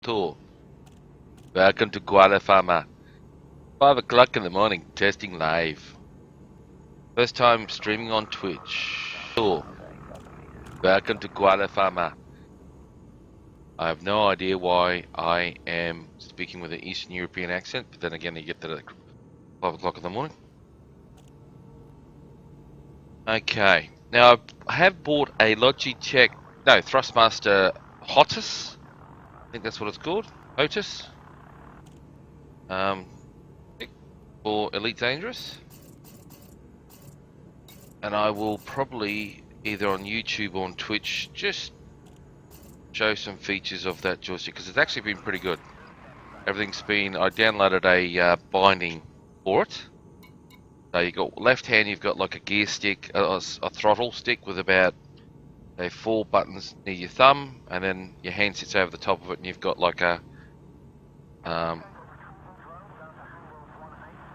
Tour. Welcome to Guadalajara. 5 o'clock in the morning, testing live. First time streaming on Twitch. Tour. Welcome to Guadalajara. I have no idea why I am speaking with an Eastern European accent, but then again, you get that at 5 o'clock in the morning. Okay, now I have bought a Logitech, no, Thrustmaster Hotus. I think that's what it's called, Hotus. For Elite Dangerous. And I will probably, either on YouTube or on Twitch, just show some features of that joystick, because it's actually been pretty good. Everything's been, I downloaded a binding for it. So you got left hand, you've got like a gear stick, a throttle stick with about 4 buttons near your thumb, and then your hand sits over the top of it, and you've got like a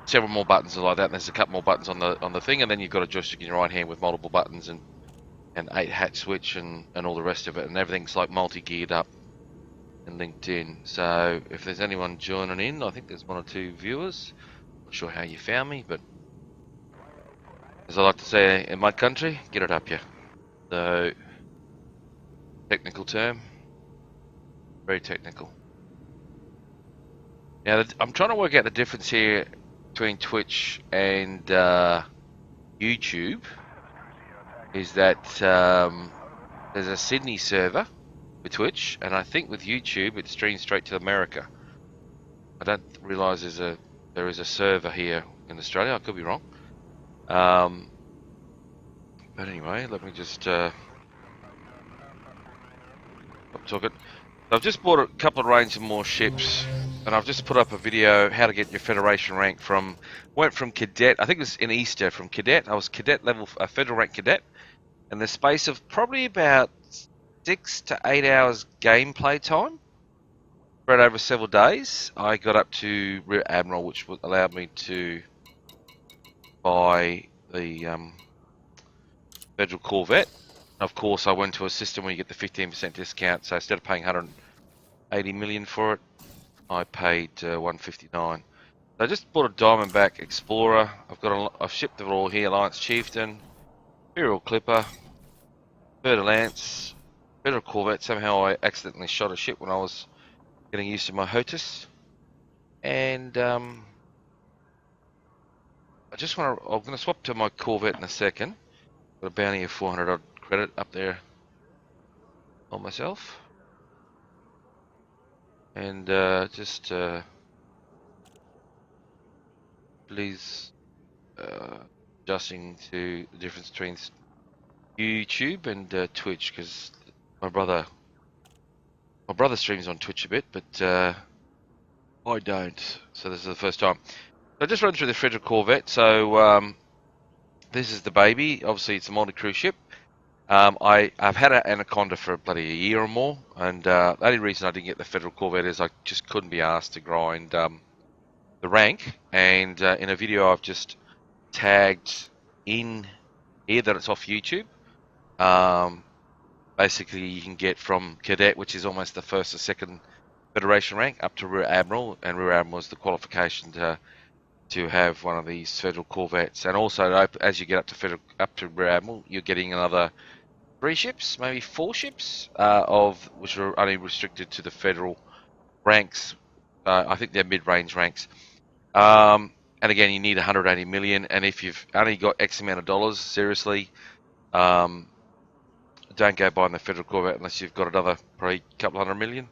several more buttons like that. And there's a couple more buttons on the thing, and then you've got a joystick in your right hand with multiple buttons and 8 hat switch and all the rest of it, and everything's like multi-geared up and linked in. So if there's anyone joining in, I think there's 1 or 2 viewers. Not sure how you found me, but as I like to say in my country, get it up, yeah. So, technical term, very technical. Now, I'm trying to work out the difference here between Twitch and YouTube. Is that there's a Sydney server with Twitch, and I think with YouTube it streams straight to America. I don't realise there is a server here in Australia. I could be wrong. But anyway, let me just stop talking. I've just bought a couple of range of more ships, and I've just put up a video how to get your Federation rank from. Went from cadet, I think it was in Easter, from cadet. I was cadet level, federal rank cadet, and the space of probably about 6 to 8 hours gameplay time, spread over several days, I got up to Rear Admiral, which allowed me to buy the Federal Corvette. Of course, I went to a system where you get the 15% discount, so instead of paying 180 million for it, I paid 159. So I just bought a Diamondback Explorer. I've shipped it all here: Alliance Chieftain, Imperial Clipper, Fer-de Lance, Federal Corvette. Somehow I accidentally shot a ship when I was getting used to my Hotus, and I'm going to swap to my Corvette in a second. Got a bounty of 400 odd credit up there on myself, and just please adjusting to the difference between YouTube and Twitch, because my brother streams on Twitch a bit, but I don't. So this is the first time. So I just run through the Federal Corvette. So this is the baby. Obviously, it's a multi-crew ship. I've had an Anaconda for bloody a year or more, and the only reason I didn't get the Federal Corvette is I just couldn't be asked to grind the rank. And in a video I've just tagged in here that it's off YouTube. Basically, you can get from Cadet, which is almost the first or second Federation rank, up to Rear Admiral, and Rear Admiral is the qualification to have one of these Federal Corvettes. And also, as you get up to Rear Admiral, you're getting another 3 ships, maybe 4 ships, which are only restricted to the Federal ranks. I think they're mid-range ranks. And again, you need 180 million, and if you've only got X amount of dollars, seriously, don't go buying the Federal Corvette unless you've got another probably couple hundred million.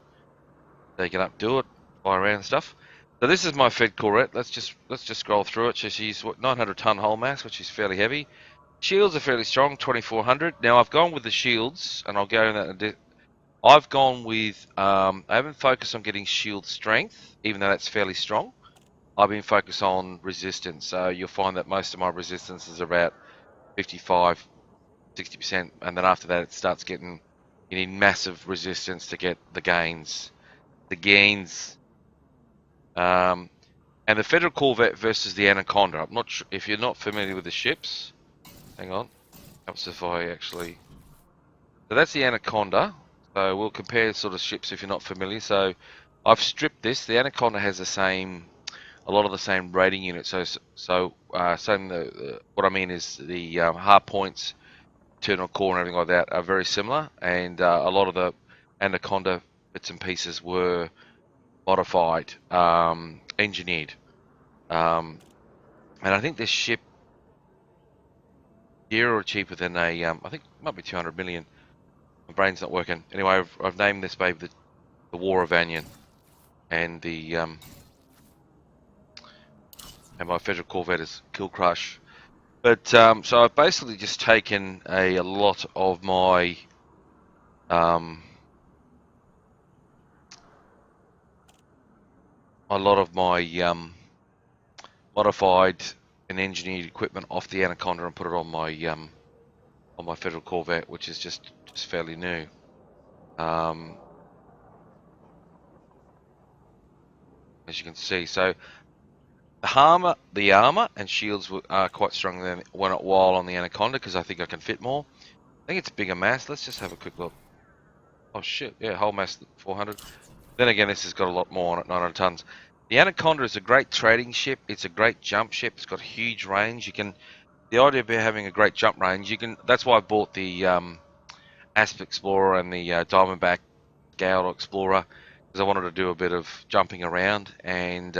So you can updo it, fly around and stuff. So this is my Fed Corvette. Let's just scroll through it. So she's 900 ton hull mass, which is fairly heavy. Shields are fairly strong, 2400. Now I've gone with the shields, and I'll go in that in a bit. I've gone with I haven't focused on getting shield strength, even though that's fairly strong. I've been focused on resistance. So you'll find that most of my resistance is about 55, 60%, and then after that it starts getting, you need massive resistance to get the gains. And the Federal Corvette versus the Anaconda. I'm not sure if you're not familiar with the ships. Hang on, helps if I actually. So that's the Anaconda. So we'll compare sort of ships if you're not familiar. So I've stripped this. The Anaconda has a lot of the same rating units. What I mean is the hard points, internal core, and everything like that are very similar, and a lot of the Anaconda bits and pieces were modified, engineered, and I think this ship dearer or cheaper than I think it might be 200 million. My brain's not working. Anyway, I've named this baby the War of Anion, and the and my federal corvette is Kill Crush. But so I've basically just taken a lot of my modified and engineered equipment off the Anaconda and put it on my federal corvette, which is just fairly new. As you can see, so the armor and shields are quite stronger than while on the Anaconda, because I think I can fit more. I think it's a bigger mass. Let's just have a quick look. Oh shit, yeah, whole mass 400. Then again, this has got a lot more on it, 900 tons. The Anaconda is a great trading ship. It's a great jump ship. It's got huge range. The idea of having a great jump range, that's why I bought the Asp Explorer and the Diamondback Gale Explorer, because I wanted to do a bit of jumping around. And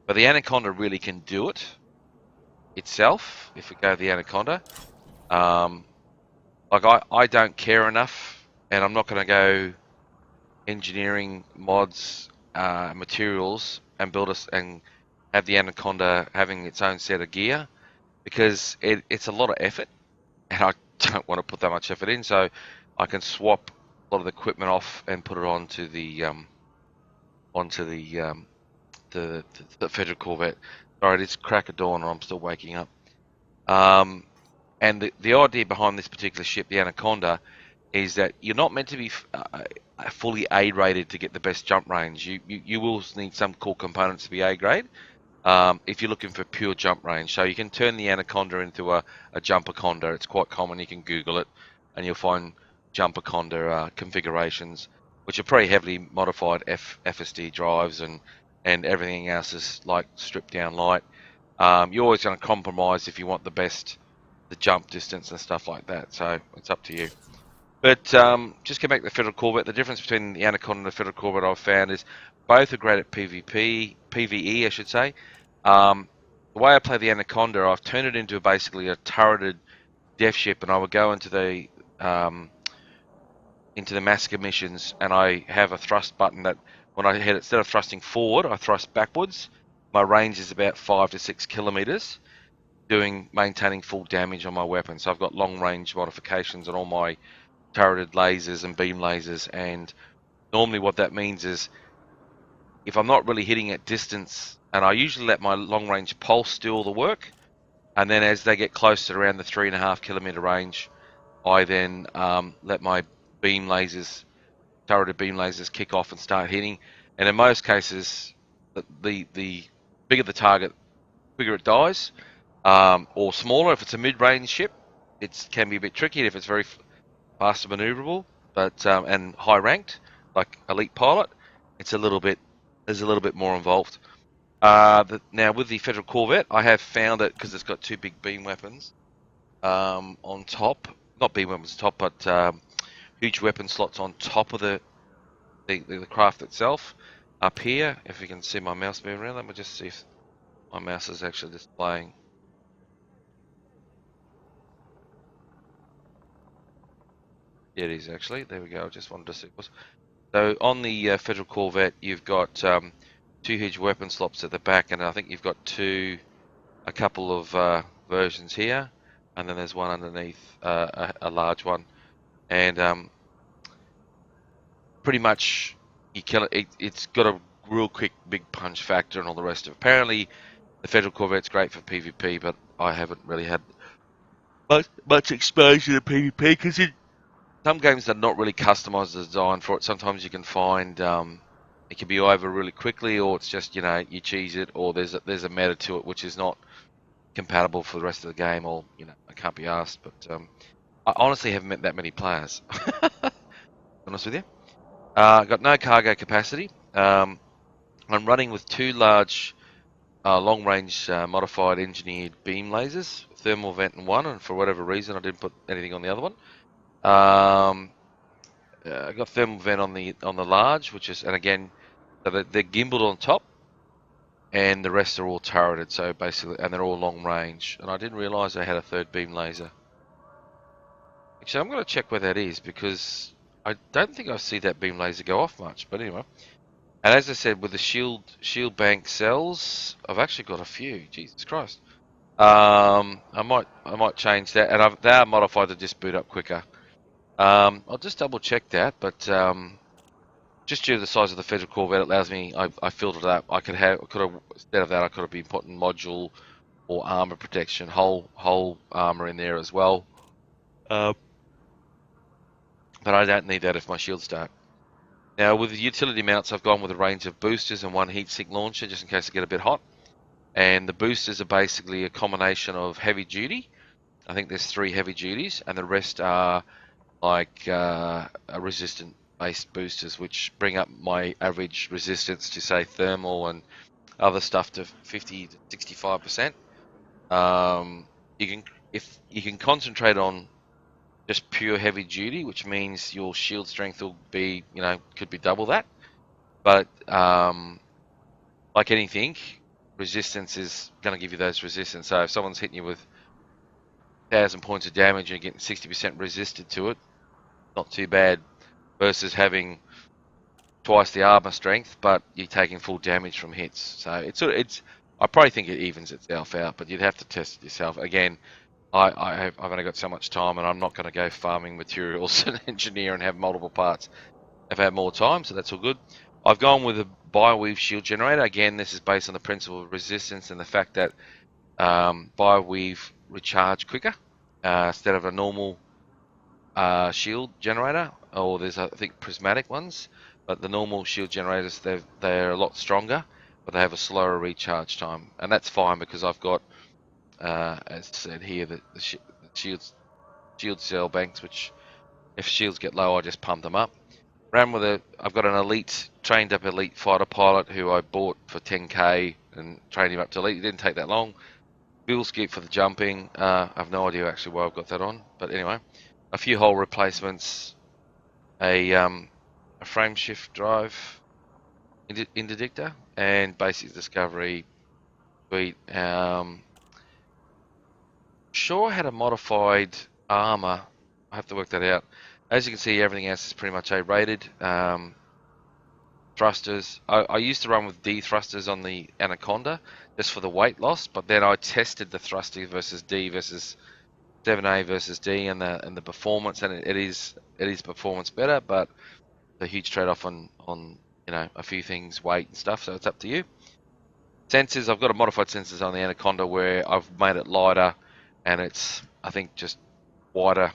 but the Anaconda really can do it itself. If we go to the Anaconda, like I don't care enough, and I'm not going to go engineering mods, materials, and build us and have the Anaconda having its own set of gear, because it's a lot of effort, and I don't want to put that much effort in. So I can swap a lot of the equipment off and put it onto the Federal Corvette. Sorry, it's crack of dawn, or I'm still waking up. And the idea behind this particular ship, the Anaconda, is that you're not meant to be fully A rated to get the best jump range. You will need some core components to be A grade if you're looking for pure jump range. So you can turn the Anaconda into a Jumperconda. It's quite common. You can Google it, and you'll find Jumperconda configurations, which are pretty heavily modified FSD drives, and everything else is like stripped down light. You're always going to compromise if you want the jump distance and stuff like that. So it's up to you. But just go back to the Federal Corvette. The difference between the Anaconda and the Federal Corvette I've found is both are great at PvE, I should say. The way I play the Anaconda, I've turned it into basically a turreted death ship, and I would go into the massacre missions, and I have a thrust button that when I hit, instead of thrusting forward, I thrust backwards. My range is about 5 to 6 kilometers, maintaining full damage on my weapon. So I've got long range modifications on all my turreted lasers and beam lasers, and normally what that means is if I'm not really hitting at distance, and I usually let my long range pulse do all the work, and then as they get close to around the 3.5 kilometer range, I then let my turreted beam lasers kick off and start hitting. And in most cases, the bigger the target, quicker it dies, or smaller. If it's a mid-range ship, it can be a bit tricky if it's very fast and maneuverable, but and high ranked, like elite pilot, there's a little bit more involved. Now with the Federal Corvette, I have found that because it's got two big beam weapons on top, not beam weapons on top, but huge weapon slots on top of the craft itself. Up here, if you can see my mouse moving around, let me just see if my mouse is actually displaying. Yeah, it is actually. There we go. I just wanted to see. So on the Federal Corvette, you've got two huge weapon slots at the back, and I think you've got a couple of versions here, and then there's one underneath, a large one, and pretty much you kill it. It's got a real quick big punch factor and all the rest of it. Apparently, the Federal Corvette's great for PvP, but I haven't really had much exposure to PvP because some games are not really customized or designed for it. Sometimes you can find it can be over really quickly, or it's just you cheese it, or there's a meta to it which is not compatible for the rest of the game, or I can't be asked. But I honestly haven't met that many players. To be honest with you, got no cargo capacity. I'm running with 2 large long-range modified engineered beam lasers, thermal vent in one, and for whatever reason I didn't put anything on the other one. I got thermal vent on the large, which is, and again, so they're gimbaled on top, and the rest are all turreted. So basically, and they're all long range. And I didn't realise I had a 3rd beam laser. Actually, I'm going to check where that is because I don't think I see that beam laser go off much. But anyway, and as I said, with the shield bank cells, I've actually got a few. Jesus Christ. I might change that, and they are modified to just boot up quicker. I'll just double check that, but just due to the size of the Federal Corvette, it allows me. I filled it up. I could have instead of that, I could have been putting module or armor protection, whole armor in there as well. But I don't need that if my shields don't. Now with the utility mounts, I've gone with a range of boosters and 1 heat sink launcher just in case I get a bit hot. And the boosters are basically a combination of heavy duty. I think there's 3 heavy duties, and the rest are like resistant based boosters, which bring up my average resistance to say thermal and other stuff to 50 to 65%. You can concentrate on just pure heavy duty, which means your shield strength will be, could be double that. But like anything, resistance is going to give you those resistance. So if someone's hitting you with 1,000 points of damage and you're getting 60% resisted to it, not too bad, versus having twice the armor strength, but you're taking full damage from hits. So it's I probably think it evens itself out, but you'd have to test it yourself. Again, I've only got so much time, and I'm not going to go farming materials and engineer and have multiple parts. I've had more time, so that's all good. I've gone with a BioWeave shield generator. Again, this is based on the principle of resistance and the fact that BioWeave recharge quicker instead of a normal shield generator, or there's I think prismatic ones, but the normal shield generators they're a lot stronger, but they have a slower recharge time, and that's fine because I've got, as said here, the shield cell banks, which if shields get low, I just pump them up. I've got an trained up elite fighter pilot who I bought for 10k and trained him up to elite. It didn't take that long. Bill skip for the jumping. I have no idea actually why I've got that on, but anyway, a few hole replacements, a frame shift drive interdictor, and basic discovery suite. Sure, I had a modified armor. I have to work that out. As you can see, everything else is pretty much A-rated. Thrusters. I used to run with D thrusters on the Anaconda just for the weight loss, but then I tested the thruster versus D versus 7A versus D and the performance, and it is performance better, but a huge trade-off on a few things, weight and stuff. So it's up to you. Sensors. I've got a modified sensors on the Anaconda where I've made it lighter, and it's I think just wider.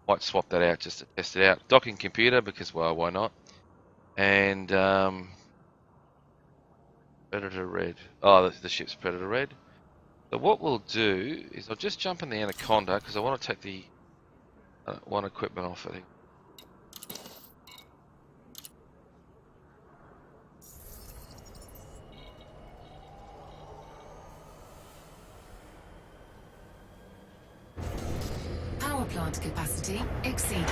Might swap that out just to test it out. Docking computer because, well, why not? And Predator Red. Oh, the ship's Predator Red. So what we'll do is I'll just jump in the Anaconda because I want to take the one equipment off, I think. Power plant capacity exceeded.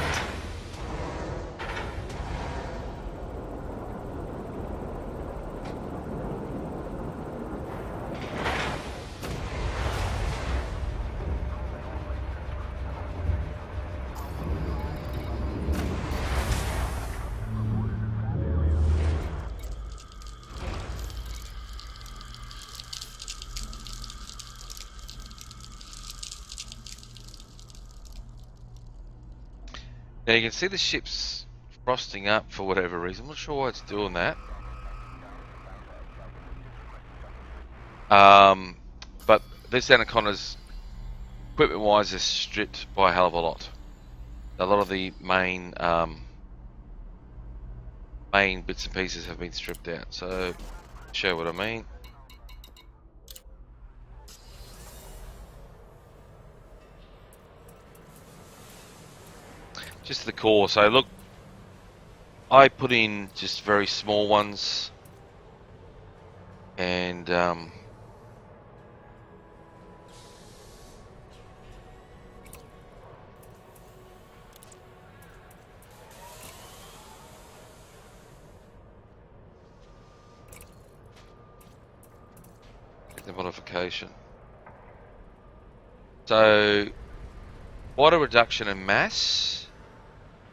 Now you can see the ship's frosting up for whatever reason. I'm not sure why it's doing that. But this Anaconda's equipment-wise is stripped by a hell of a lot. A lot of the main bits and pieces have been stripped out. So, show what I mean. Just the core. So look, I put in just very small ones, and the modification. So, water reduction in mass.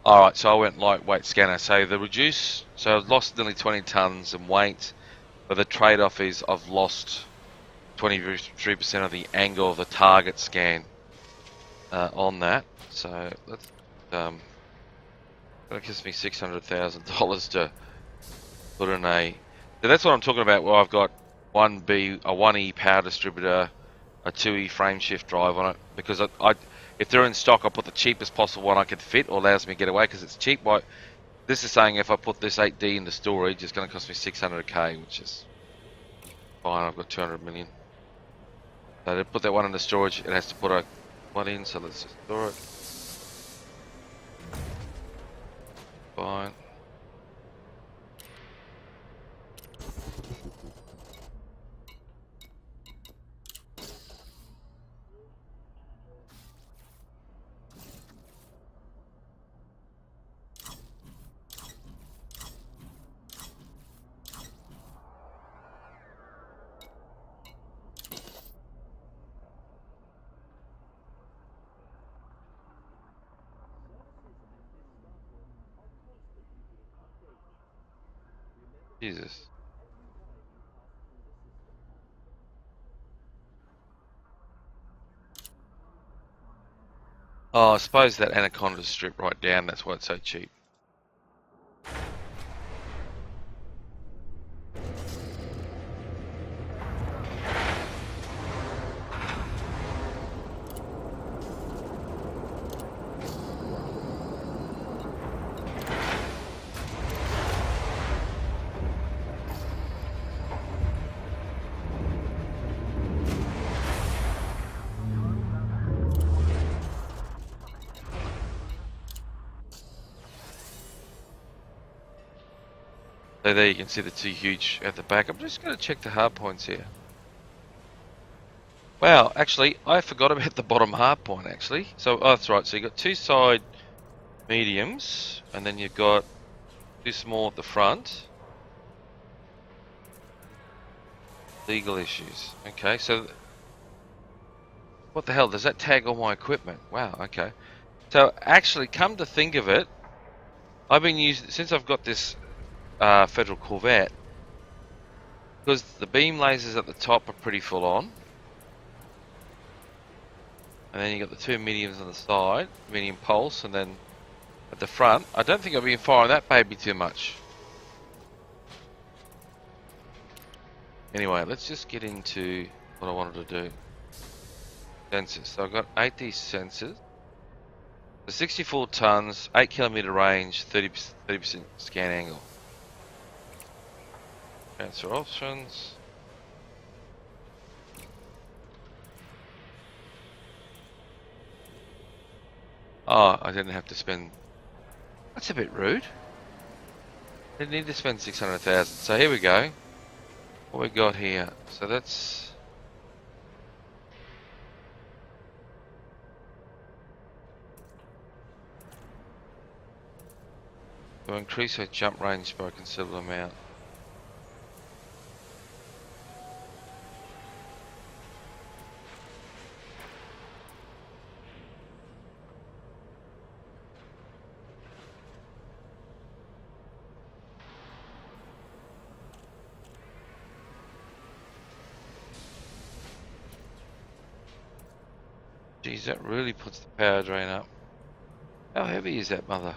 Alright, so I went lightweight scanner. So the reduce, so I've lost nearly 20 tons in weight, but the trade-off is I've lost 23% of the angle of the target scan on that. So that's that gives me $600,000 to put in a. So that's what I'm talking about. Where I've got a 1E power distributor, a 2E frame shift drive on it, because if they're in stock, I'll put the cheapest possible one I can fit, or allows me to get away because it's cheap. This is saying if I put this 8D into storage, it's going to cost me 600k, which is fine. I've got 200 million. So to put that one into storage, it has to put a one in. So let's just store it. Fine. Jesus. Oh, I suppose that Anaconda strip right down, that's why it's so cheap. So there you can see the two huge at the back. I'm just going to check the hard points here. Wow, actually, I forgot about the bottom hard point, actually. So, oh, that's right. So you've got two side mediums, and then you've got two small at the front. Legal issues. Okay, so what the hell? Does that tag all my equipment? Wow, okay. So, actually, come to think of it, I've been using, since I've got this Federal Corvette, because the beam lasers at the top are pretty full on, and then you got the two mediums on the side, medium pulse, and then at the front, I don't think I've been firing that baby too much. Anyway, let's just get into what I wanted to do. Sensors. So I've got 8 these sensors. The 64 tons, 8 kilometer range, 30% scan angle. Answer options. Oh, I didn't have to spend. That's a bit rude. Didn't need to spend 600,000. So here we go. What we got here? So that's. To increase her jump range by a considerable amount. Geez, that really puts the power drain up. How heavy is that mother?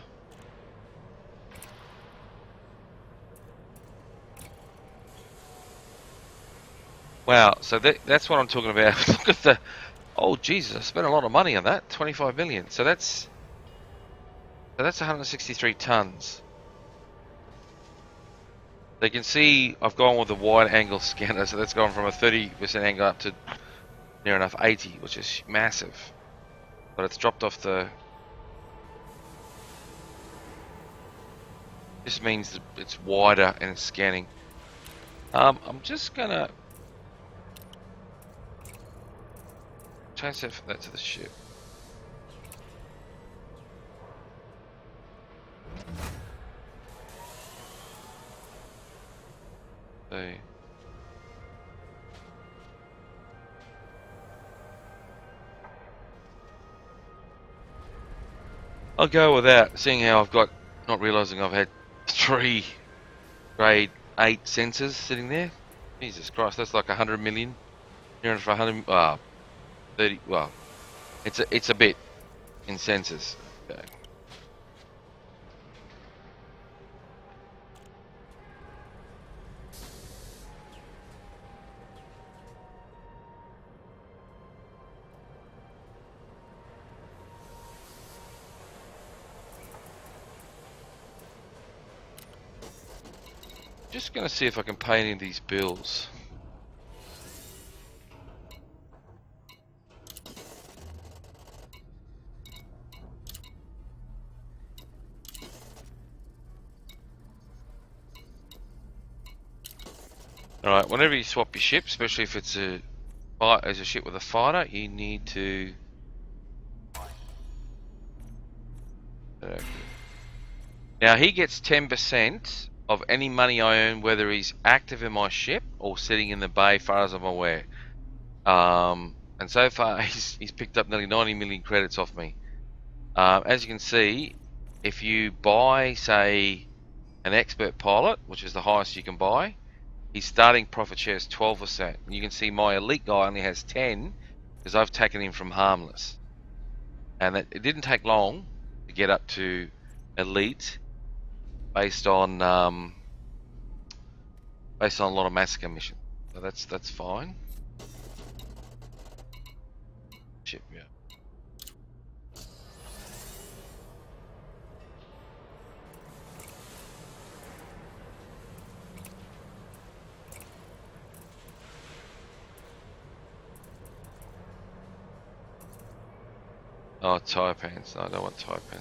Wow, so that's what I'm talking about. Look at the... Oh, Jesus, I spent a lot of money on that. 25 million. So that's 163 tons. So you can see I've gone with a wide angle scanner, so that's gone from a 30% angle up to near enough 80, which is massive. But it's dropped off the... This means that it's wider and it's scanning. I'm just gonna change that to the ship. So, I'll go with that, seeing how I've got, not realising I've had 3 grade 8 sensors sitting there. Jesus Christ, that's like 100 million. Here for 100, 30, well, it's a bit in sensors. Okay. Just gonna see if I can pay any of these bills. Alright, whenever you swap your ship, especially if it's a ship with a fighter, you need to... Now he gets 10% of any money I earn, whether he's active in my ship or sitting in the bay, far as I'm aware. And so far he's picked up nearly 90 million credits off me. As you can see, if you buy, say, an expert pilot, which is the highest you can buy, his starting profit share is 12%. You can see my elite guy only has 10 because I've taken him from harmless. And it didn't take long to get up to elite based on a lot of massacre missions. So that's fine. Ship, yeah. Oh, Taipans. No, I don't want Taipan.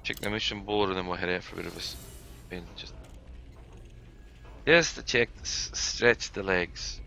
Check the mission board and then we'll head out for a bit of a spin. Just to check, stretch the legs.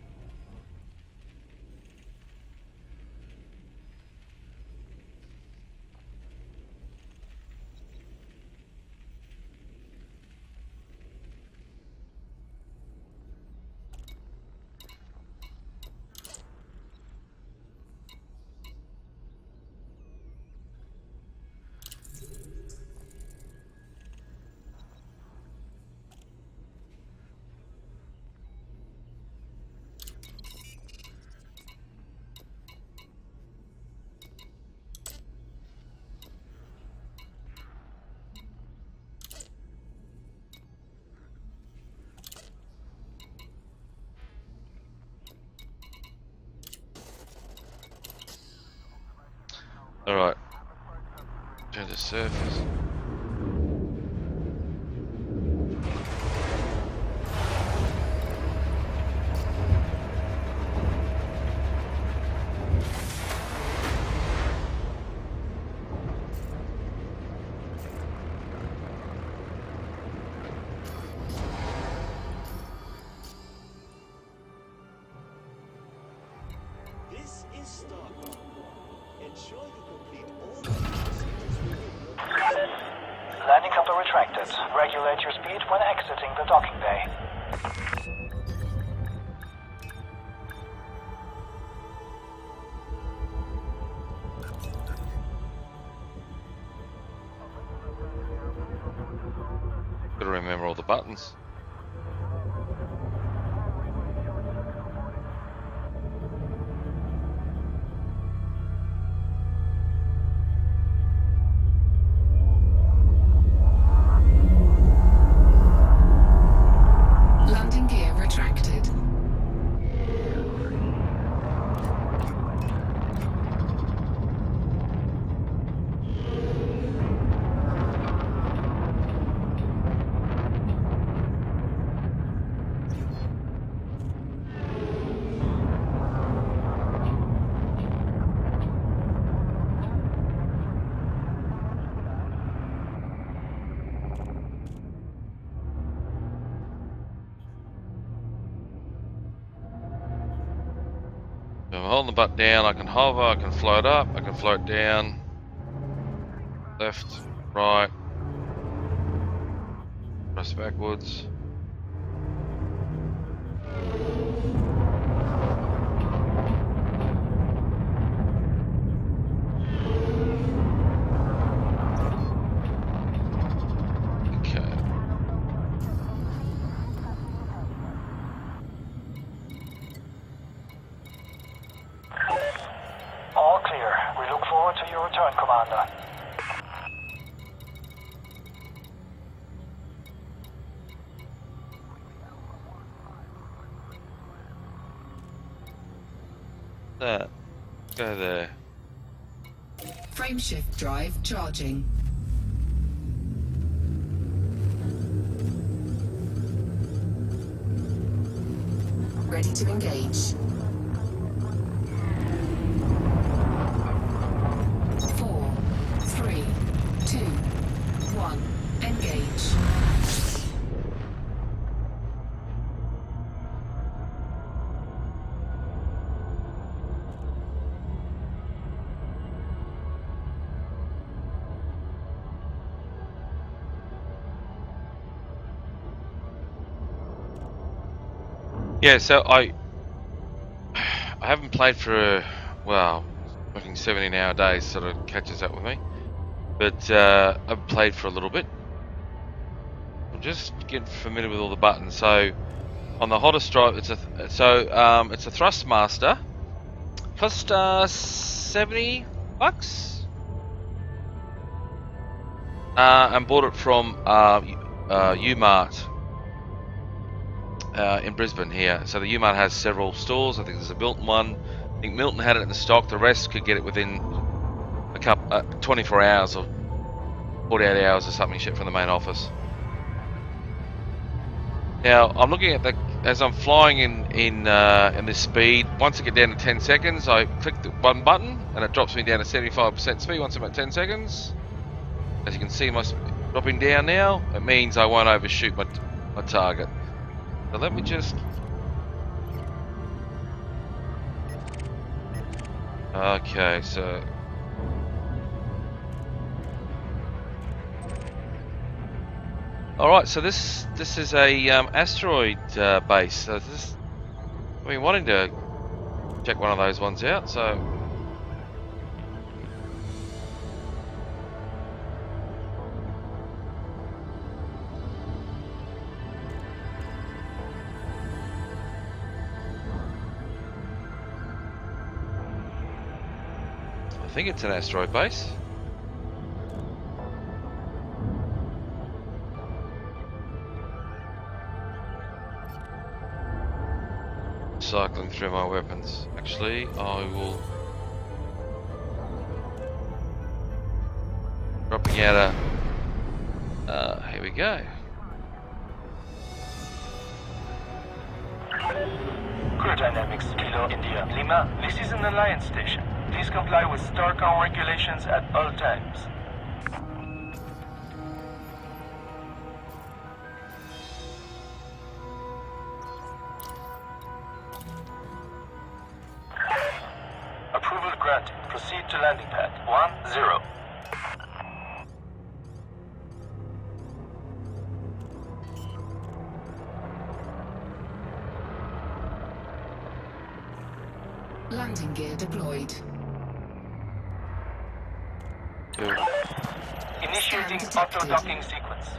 Alright. To the surface. This is Stargate. Ensure you complete all the procedures within your... Landing coupler retracted. Regulate your speed when exiting the docking bay. Gotta remember all the buttons. Landing gear retracted. I'm holding the button down, I can hover, I can float up, I can float down, left, right, press backwards. Okay. All clear. We look forward to your return, Commander. That. Go there. Frameshift drive charging. Ready to engage. 4, 3, 2, 1. Engage. Yeah, so I haven't played for well, working 17-hour days sort of catches up with me, but I've played for a little bit. I'm just getting familiar with all the buttons. So on the hottest drive, it's a Thrustmaster, cost $70, and bought it from Umart. In Brisbane here. So the Umart has several stores. I think there's a Milton one. I think Milton had it in the stock. The rest could get it within a couple, 24 hours or 48 hours or something shit from the main office. Now I'm looking at as I'm flying in this speed. Once I get down to 10 seconds, I click the one button and it drops me down to 75% speed. Once I'm at 10 seconds, as you can see, my dropping down now. It means I won't overshoot my target. So let me just... Okay, so... Alright, so this is a asteroid base. So this... I've been wanting to check one of those ones out, so... I think it's an asteroid base. Cycling through my weapons. Actually, I will... Dropping out a... here we go. Crew Dynamics, Kilo India. Lima, this is an Alliance station. Please comply with STARCOM regulations at all times. Approval granted. Proceed to landing pad 10. Landing gear deployed. Initiating auto-docking sequence.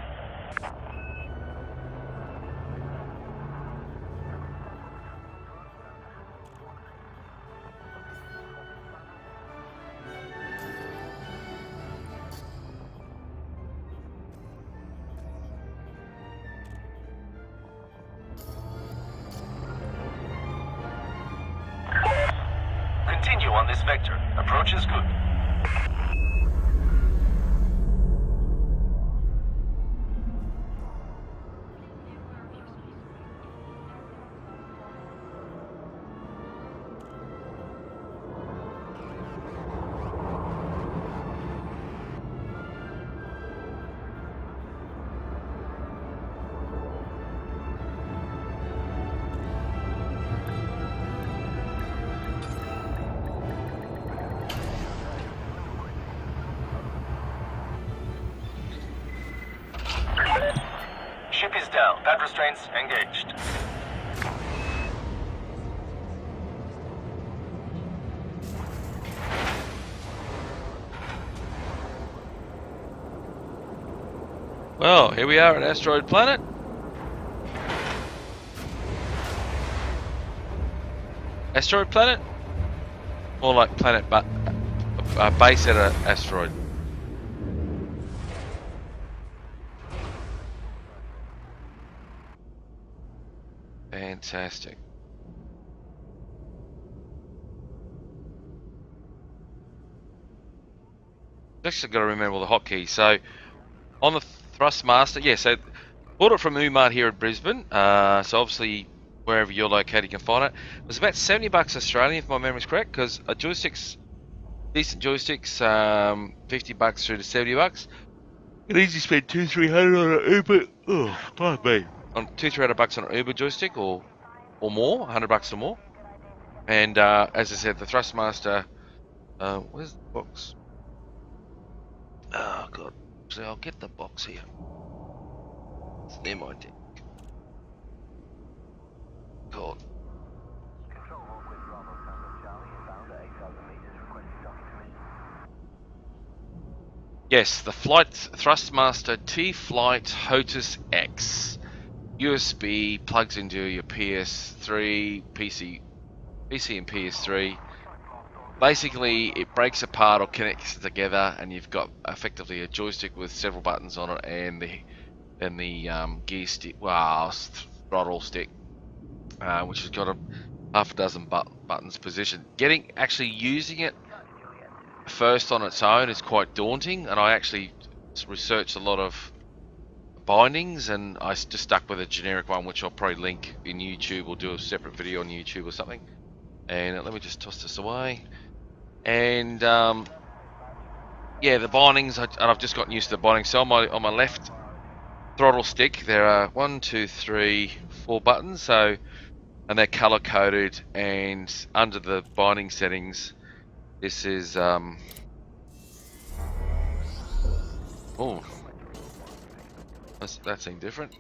Continue on this vector. Approach is good. Pad restraints engaged. Well, here we are at Asteroid Planet. Asteroid Planet? More like planet, but base at an asteroid. Fantastic. Actually got to remember all the hotkeys. So, on the Thrustmaster, yeah, so bought it from Umart here at Brisbane. So obviously, wherever you're located, you can find it. It was about $70 Australian, if my memory's correct, because a joystick's decent joysticks, $50 through to $70. You can easily spend $200-300 on an Uber. Oh, pardon me. On $200-300 on an Uber joystick, or more, $100 or more. And as I said, the Thrustmaster. Where's the box? Oh god. So I'll get the box here. It's near my desk. God. Yes, the Thrustmaster T-Flight HOTAS X. USB plugs into your PS3, PC and PS3. Basically, it breaks apart or connects together, and you've got effectively a joystick with several buttons on it, and the gear stick, throttle stick, which has got half a dozen buttons positioned. Actually using it first on its own is quite daunting, and I actually researched a lot of bindings, and I just stuck with a generic one, which I'll probably link in YouTube or do a separate video on YouTube or something. And let me just toss this away. And yeah, the bindings, I've just gotten used to the bindings. So on my left throttle stick, there are 1, 2, 3, 4 buttons. So, and they're color coded. And under the binding settings, this is oh, that seemed different.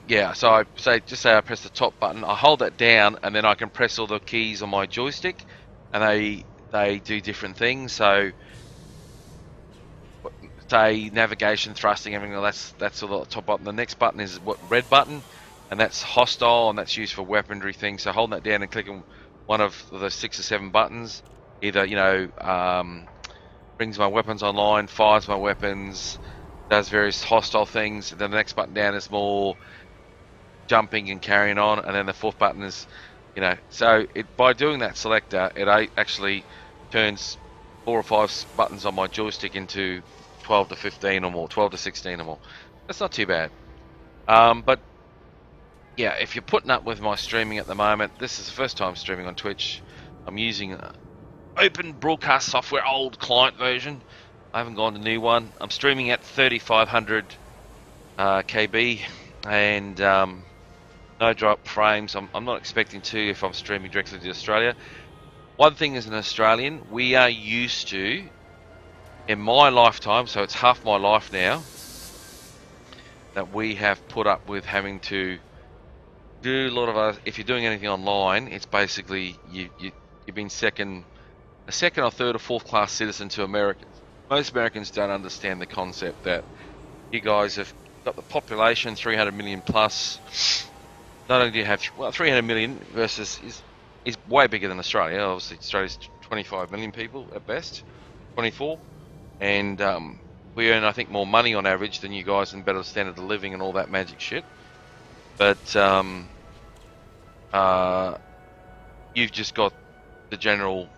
Yeah, so I just say I press the top button, I hold that down, and then I can press all the keys on my joystick, and they do different things. So, say navigation, thrusting, everything. That's all the top button. The next button is red button, and that's hostile, and that's used for weaponry things. So holding that down and clicking one of the 6 or 7 buttons, either brings my weapons online, fires my weapons, does various hostile things. Then the next button down is more jumping and carrying on, and then the 4th button is, so by doing that selector, it actually turns 4 or 5 buttons on my joystick into 12 to 15 or more, 12 to 16 or more. That's not too bad. But yeah, if you're putting up with my streaming at the moment, this is the first time streaming on Twitch. I'm using open broadcast software, old client version. I haven't gone to new one. I'm streaming at 3500 KB and no drop frames. I'm not expecting to if I'm streaming directly to Australia. One thing as an Australian, we are used to, in my lifetime, so it's half my life now, that we have put up with having to do a lot of if you're doing anything online, it's basically you've been a second or third or 4th class citizen to Americans. Most Americans don't understand the concept that you guys have got the population 300 million plus. Not only do you have 300 million versus is way bigger than Australia. Obviously, Australia's 25 million people at best, 24, and we earn, I think, more money on average than you guys and better standard of living and all that magic shit. But you've just got the general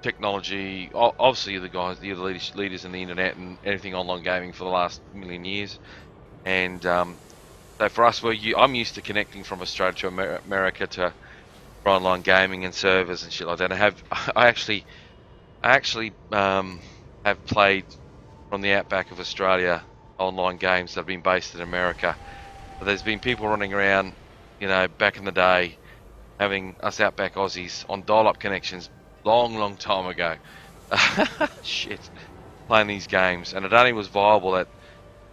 technology. Obviously, you're the leaders in the internet and anything online gaming for the last million years. And so for us, I'm used to connecting from Australia to America for online gaming and servers and shit like that. I actually have played from the outback of Australia online games that have been based in America. But there's been people running around, back in the day, having us outback Aussies on dial-up connections long time ago. Shit, playing these games, and it only was viable at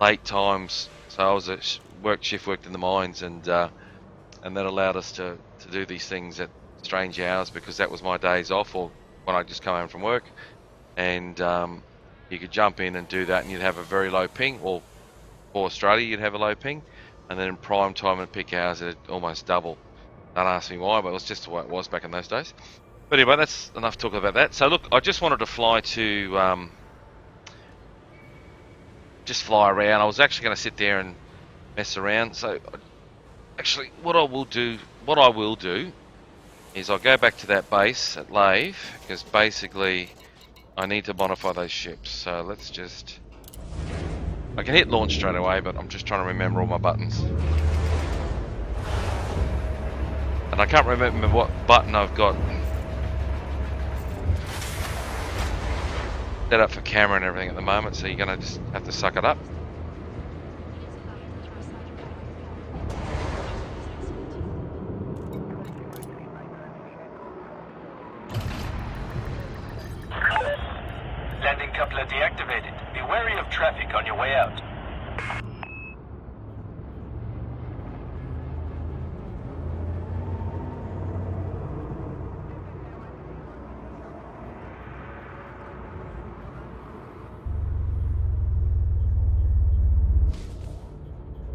late times. So I was worked in the mines, and that allowed us to do these things at strange hours, because that was my days off, or when I just come home from work, and you could jump in and do that, and you'd have a very low ping, or for Australia you'd have a low ping, and then in prime time and peak hours it'd almost double. Don't ask me why, but it was just the way it was back in those days. But anyway, that's enough talk about that. So look, I just wanted to fly to just fly around. I was actually going to sit there and mess around. So actually, what I will do is I'll go back to that base at Lave, because basically I need to modify those ships. So let's just... I can hit launch straight away, but I'm just trying to remember all my buttons. And I can't remember what button I've got set up for camera and everything at the moment, so you're going to just have to suck it up. Landing coupler deactivated. Be wary of traffic on your way out.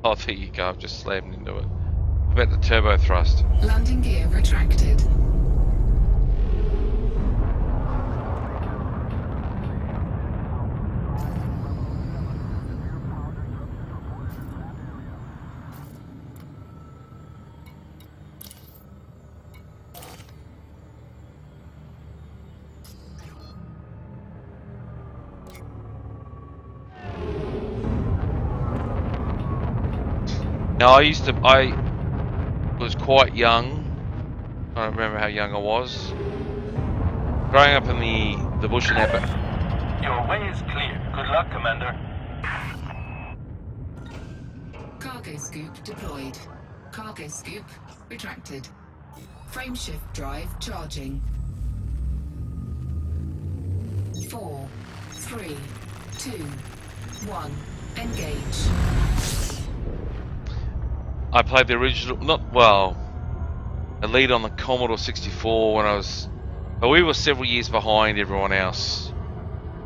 Oh, there you go, I've just slammed into it. About the turbo thrust. Landing gear retracted. Now I was quite young. I don't remember how young I was. Growing up in the bush in that. Your way is clear. Good luck, Commander. Cargo scoop deployed. Cargo scoop retracted. Frameshift drive charging. 4, 3, 2, 1. Engage. I played the original, Elite on the Commodore 64 when I was, but we were several years behind everyone else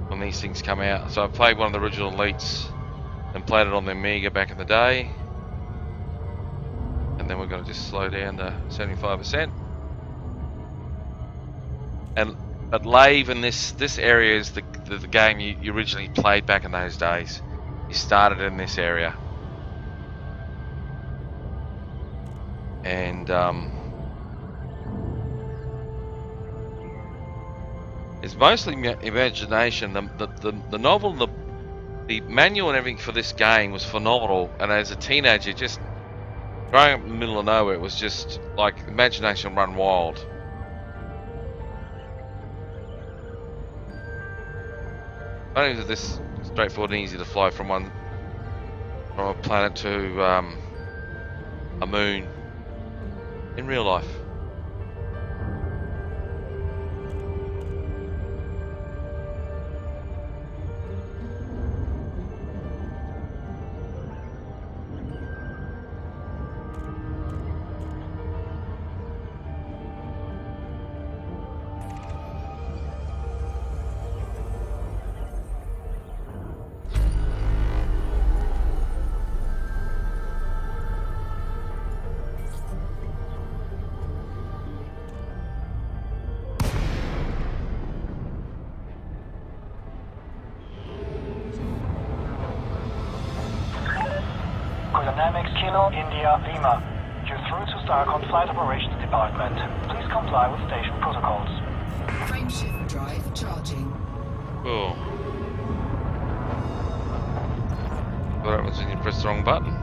when these things come out. So I played one of the original Elites and played it on the Amiga back in the day. And then we're going to just slow down to 75%. But Lave in this area is the game you originally played back in those days. You started in this area. And it's mostly imagination. The novel, the manual and everything for this game was phenomenal. And as a teenager, just growing up in the middle of nowhere, it was just like imagination run wild. I don't think it's this straightforward and easy to fly from a planet to a moon in real life. Dynamics Kilo India Lima. You're through to Starcon Flight Operations Department. Please comply with station protocols. Frameshift drive charging. Cool. What happens when you press the wrong button?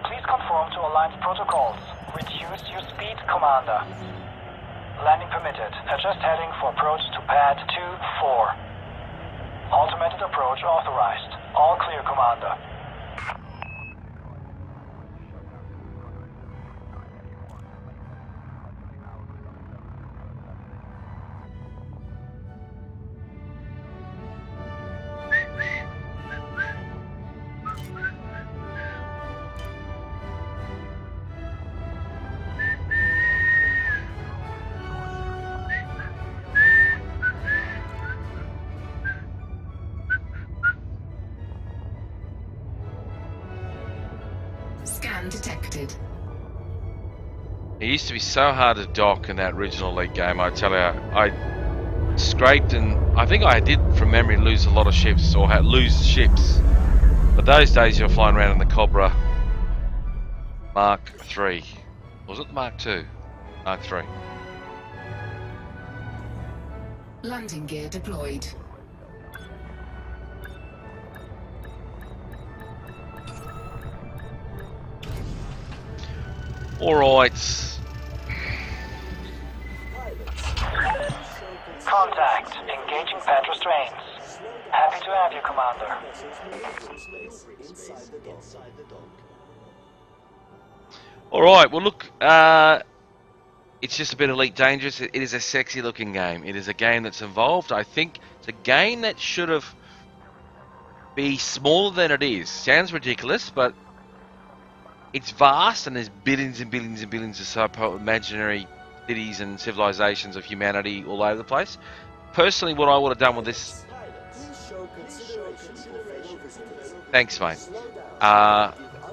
Please conform to aligned protocols. Reduce your speed, Commander. Landing permitted. Adjust heading for approach to pad 2-4. Automated approach authorized. All clear, Commander. Scan detected. It used to be so hard to dock in that original Elite game, I tell you. I scraped, and I think I did from memory lose a lot of ships, or lose ships. But those days you were flying around in the Cobra Mark III. Was it the Mark II? Mark III. Landing gear deployed. Alright. Contact. Engaging pad restraints. Happy to have you, Commander. Alright, well look, it's just a bit Elite Dangerous. It is a sexy looking game. It is a game that's involved. I think it's a game that should have be smaller than it is. Sounds ridiculous, but it's vast, and there's billions and billions and billions of imaginary cities and civilizations of humanity all over the place. Personally, what I would have done with this... Thanks, mate.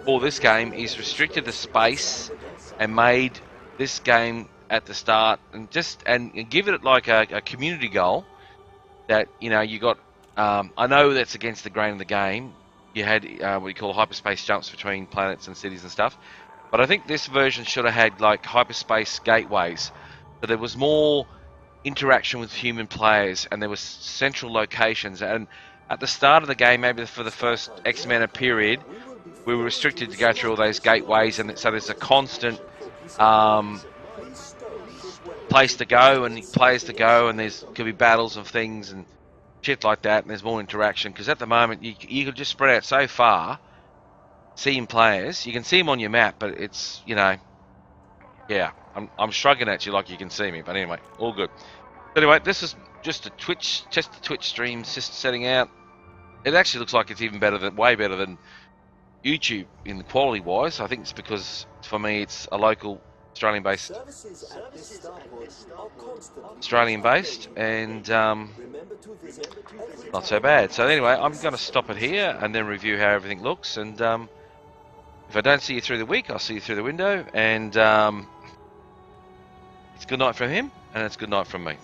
For this game is restricted the space and made this game at the start and give it like a community goal that, you know, you got... I know that's against the grain of the game. You had what you call hyperspace jumps between planets and cities and stuff. But I think this version should have had like hyperspace gateways. So there was more interaction with human players, and there was central locations. And at the start of the game, maybe for the first X amount of period, we were restricted to go through all those gateways, and so there's a constant place to go and players to go, and there's could be battles of things and shit like that, and there's more interaction, because at the moment you could just spread out so far seeing players. You can see them on your map, but it's, you know, yeah, I'm shrugging at you like you can see me, but anyway, all good. Anyway, this is just a Twitch stream just setting out. It actually looks like it's even better than, way better than YouTube in the quality wise. I think it's because for me it's a local Australian based and not so bad. So anyway, I'm going to stop it here and then review how everything looks, and if I don't see you through the week, I'll see you through the window, and it's good night from him and it's good night from me.